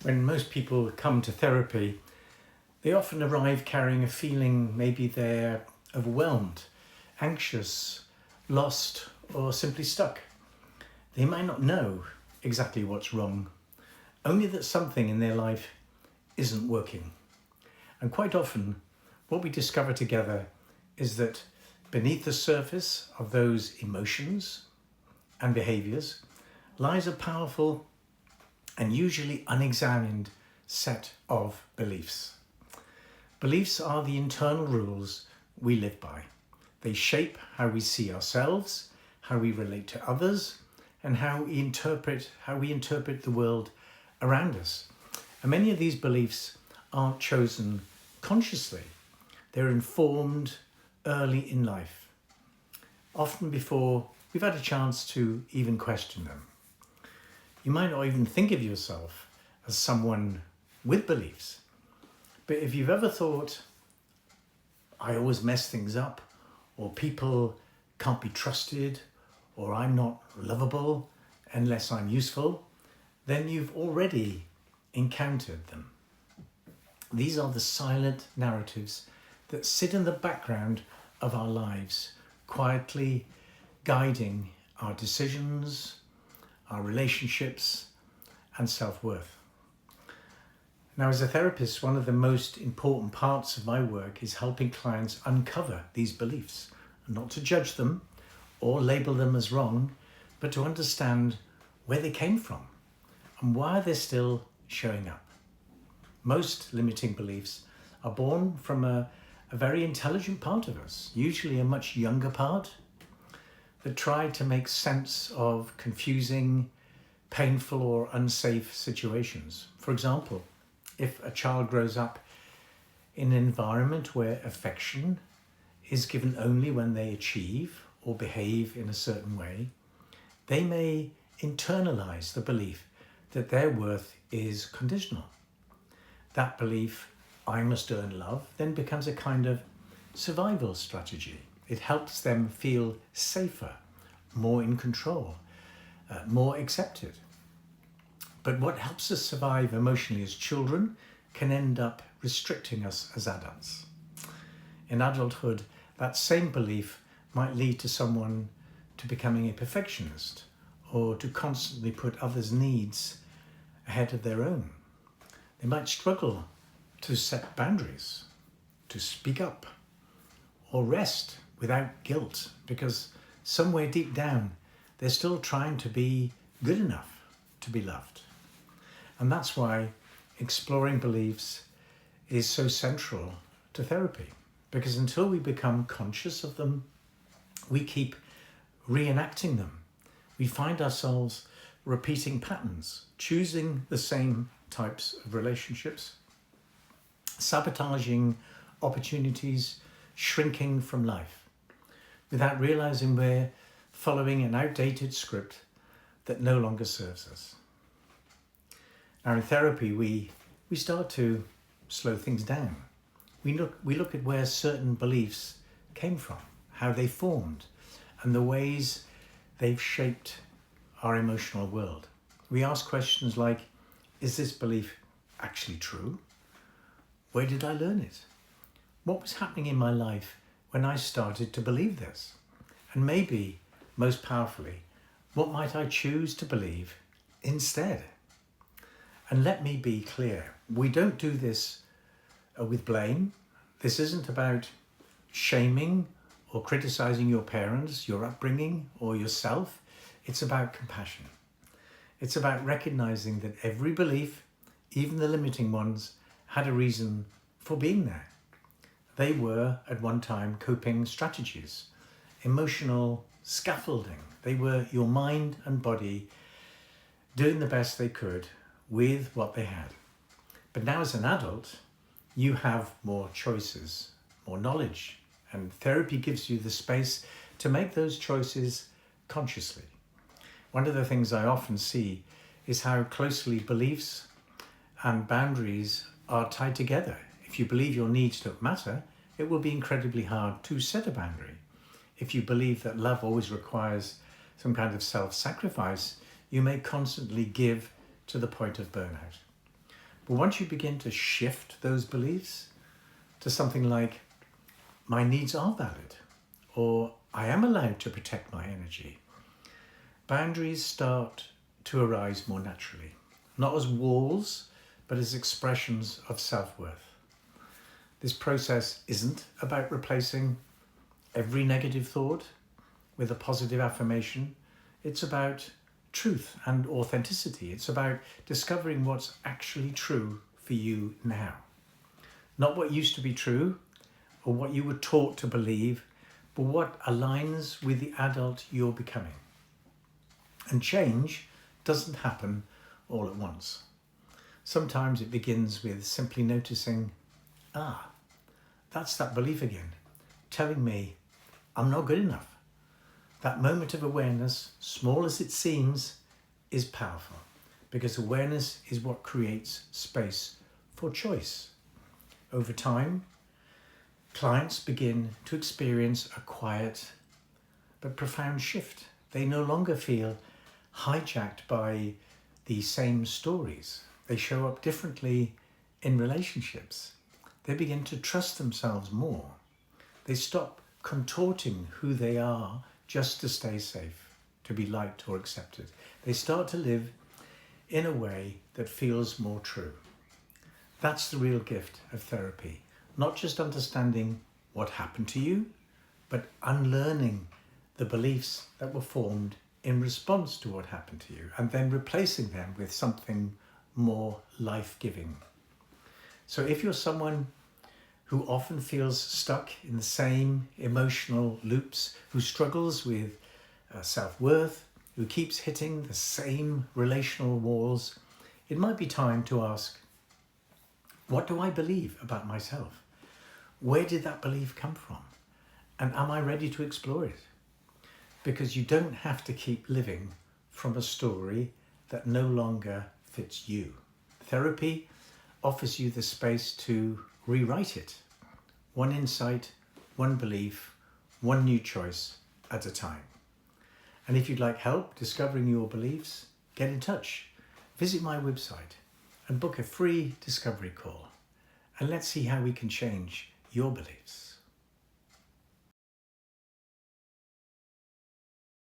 When most people come to therapy, they often arrive carrying a feeling maybe they're overwhelmed, anxious, lost, or simply stuck. They might not know exactly what's wrong, only that something in their life isn't working. And quite often, what we discover together is that beneath the surface of those emotions and behaviors lies a powerful and usually unexamined set of beliefs. Beliefs are the internal rules we live by. They shape how we see ourselves, how we relate to others, and how we interpret the world around us. And many of these beliefs aren't chosen consciously. They're informed early in life, often before we've had a chance to even question them. You might not even think of yourself as someone with beliefs, but if you've ever thought, I always mess things up, or people can't be trusted, or I'm not lovable unless I'm useful, then you've already encountered them. These are the silent narratives that sit in the background of our lives, quietly guiding our decisions, our relationships, and self-worth. Now, as a therapist, one of the most important parts of my work is helping clients uncover these beliefs, not to judge them or label them as wrong, but to understand where they came from and why they're still showing up. Most limiting beliefs are born from a very intelligent part of us, usually a much younger part, that try to make sense of confusing, painful, or unsafe situations. For example, if a child grows up in an environment where affection is given only when they achieve or behave in a certain way, they may internalize the belief that their worth is conditional. That belief, I must earn love, then becomes a kind of survival strategy. It helps them feel safer, more in control, more accepted. But what helps us survive emotionally as children can end up restricting us as adults. In adulthood, that same belief might lead to someone to becoming a perfectionist or to constantly put others' needs ahead of their own. They might struggle to set boundaries, to speak up, or rest without guilt, because somewhere deep down, they're still trying to be good enough to be loved. And that's why exploring beliefs is so central to therapy, because until we become conscious of them, we keep reenacting them. We find ourselves repeating patterns, choosing the same types of relationships, sabotaging opportunities, shrinking from life, without realizing we're following an outdated script that no longer serves us. Now, in therapy, we start to slow things down. We look at where certain beliefs came from, how they formed, and the ways they've shaped our emotional world. We ask questions like, is this belief actually true? Where did I learn it? What was happening in my life when I started to believe this? And maybe, most powerfully, what might I choose to believe instead? And let me be clear, we don't do this with blame. This isn't about shaming or criticizing your parents, your upbringing, or yourself. It's about compassion. It's about recognizing that every belief, even the limiting ones, had a reason for being there. They were, at one time, coping strategies, emotional scaffolding. They were your mind and body doing the best they could with what they had. But now as an adult, you have more choices, more knowledge, and therapy gives you the space to make those choices consciously. One of the things I often see is how closely beliefs and boundaries are tied together. If you believe your needs don't matter, it will be incredibly hard to set a boundary. If you believe that love always requires some kind of self-sacrifice, you may constantly give to the point of burnout. But once you begin to shift those beliefs to something like, my needs are valid, or I am allowed to protect my energy, boundaries start to arise more naturally, not as walls, but as expressions of self-worth. This process isn't about replacing every negative thought with a positive affirmation. It's about truth and authenticity. It's about discovering what's actually true for you now. Not what used to be true or what you were taught to believe, but what aligns with the adult you're becoming. And change doesn't happen all at once. Sometimes it begins with simply noticing, that's that belief again, telling me I'm not good enough. That moment of awareness, small as it seems, is powerful, because awareness is what creates space for choice. Over time, clients begin to experience a quiet but profound shift. They no longer feel hijacked by the same stories. They show up differently in relationships. They begin to trust themselves more. They stop contorting who they are just to stay safe, to be liked or accepted. They start to live in a way that feels more true. That's the real gift of therapy. Not just understanding what happened to you, but unlearning the beliefs that were formed in response to what happened to you, and then replacing them with something more life-giving. So if you're someone who often feels stuck in the same emotional loops, who struggles with self-worth, who keeps hitting the same relational walls, it might be time to ask, what do I believe about myself? Where did that belief come from? And am I ready to explore it? Because you don't have to keep living from a story that no longer fits you. Therapy offers you the space to rewrite it. One insight, one belief, one new choice at a time. And if you'd like help discovering your beliefs, get in touch. Visit my website and book a free discovery call. And let's see how we can change your beliefs.